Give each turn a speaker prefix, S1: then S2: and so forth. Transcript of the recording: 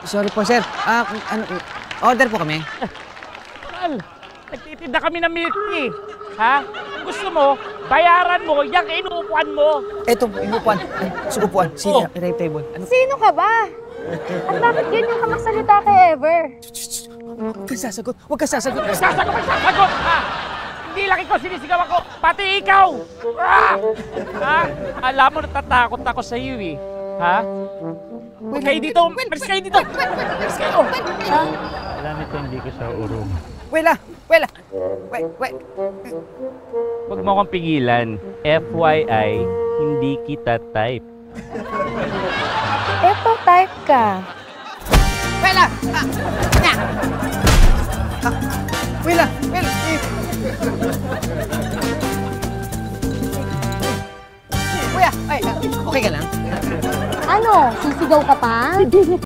S1: Sorry po, sir. Order po kami.
S2: Mahal, nagtitinda kami ng milk tea. Ha? Kung gusto mo, bayaran mo, yung inuupuan mo.
S1: Eto, inupuan. Sukupuan. Sino? Right table.
S3: Sino ka ba? At bakit ganyan ka magsalita kay Ever?
S1: Huwag ka sasagot. Huwag ka sasagot.
S2: Sasagot, ha? Hindi lang ikaw sinisigaw ako, pati ikaw! Ah! Ha? Alam mo, natatakot ako sa iyo eh. Ha? Huwag kayo dito! Pers kayo dito! Pers kayo! Ha? Alam ito, hindi ko siya urong.
S1: Wala! Wait.
S2: Huwag mo akong pigilan. FYI, hindi kita type.
S3: Eto, type ka.
S1: Wala! Wala! Kuya, okay ka lang?
S3: Ano, sisigaw ka pa?